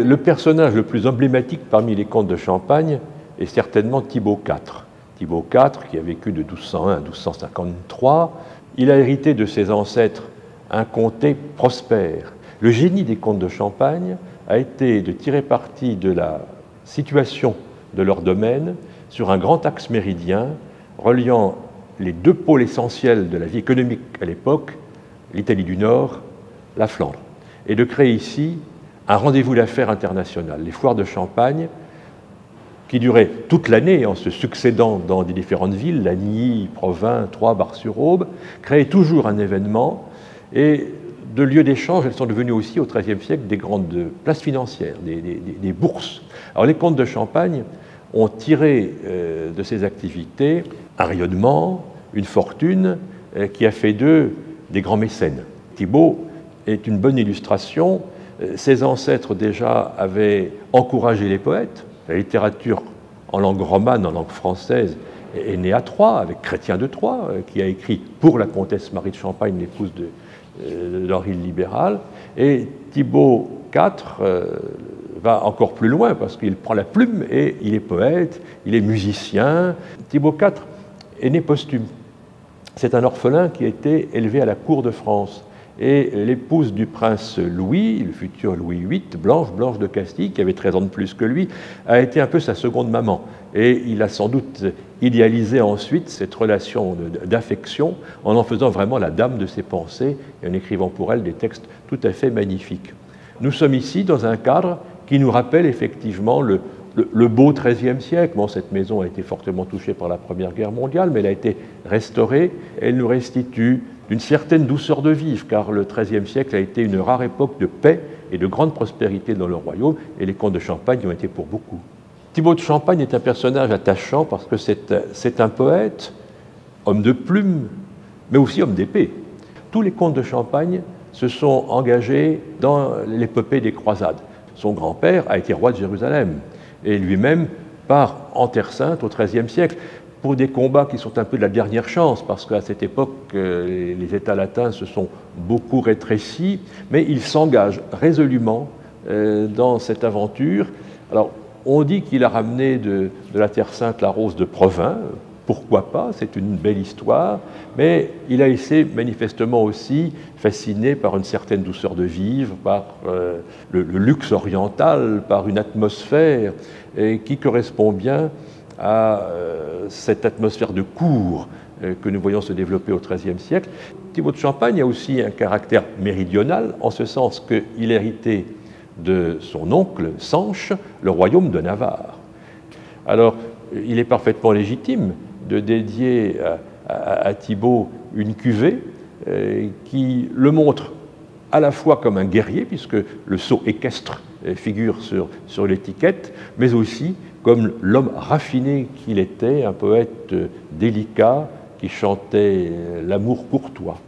Le personnage le plus emblématique parmi les comtes de Champagne est certainement Thibaut IV. Thibaut IV, qui a vécu de 1201 à 1253, il a hérité de ses ancêtres un comté prospère. Le génie des comtes de Champagne a été de tirer parti de la situation de leur domaine sur un grand axe méridien reliant les deux pôles essentiels de la vie économique à l'époque, l'Italie du Nord, la Flandre, et de créer ici un rendez-vous d'affaires international, les foires de Champagne, qui duraient toute l'année en se succédant dans des différentes villes, Lagny, Provins, Troyes, Bar-sur-Aube, créaient toujours un événement, et de lieux d'échange, elles sont devenues aussi au XIIIe siècle des grandes places financières, des bourses. Alors les comtes de Champagne ont tiré de ces activités un rayonnement, une fortune qui a fait d'eux des grands mécènes. Thibaut est une bonne illustration. Ses ancêtres déjà avaient encouragé les poètes. La littérature en langue romane, en langue française, est née à Troyes, avec Chrétien de Troyes, qui a écrit pour la comtesse Marie de Champagne, l'épouse d'Henri le Libéral. Et Thibaut IV va encore plus loin, parce qu'il prend la plume et il est poète, il est musicien. Thibaut IV est né posthume. C'est un orphelin qui a été élevé à la cour de France. Et l'épouse du prince Louis, le futur Louis VIII, Blanche de Castille, qui avait 13 ans de plus que lui, a été un peu sa seconde maman. Et il a sans doute idéalisé ensuite cette relation d'affection en faisant vraiment la dame de ses pensées et en écrivant pour elle des textes tout à fait magnifiques. Nous sommes ici dans un cadre qui nous rappelle effectivement le beau XIIIe siècle. Bon, cette maison a été fortement touchée par la Première Guerre mondiale, mais elle a été restaurée. Elle nous restitue d'une certaine douceur de vivre, car le XIIIe siècle a été une rare époque de paix et de grande prospérité dans le royaume, et les comtes de Champagne y ont été pour beaucoup. Thibaut de Champagne est un personnage attachant parce que c'est un poète, homme de plume, mais aussi homme d'épée. Tous les comtes de Champagne se sont engagés dans l'épopée des croisades. Son grand-père a été roi de Jérusalem, et lui-même part en Terre Sainte au XIIIe siècle, pour des combats qui sont un peu de la dernière chance, parce qu'à cette époque, les États latins se sont beaucoup rétrécis, mais il s'engage résolument dans cette aventure. Alors, on dit qu'il a ramené de la Terre Sainte la rose de Provins, pourquoi pas, c'est une belle histoire, mais il a été manifestement aussi fasciné par une certaine douceur de vivre, par le luxe oriental, par une atmosphère qui correspond bien à cette atmosphère de cour que nous voyons se développer au XIIIe siècle. Thibaut de Champagne a aussi un caractère méridional, en ce sens qu'il héritait de son oncle Sanche le royaume de Navarre. Alors, il est parfaitement légitime de dédier à Thibaut une cuvée qui le montre à la fois comme un guerrier, puisque le sceau équestre figure sur l'étiquette, mais aussi comme l'homme raffiné qu'il était, un poète délicat qui chantait l'amour courtois.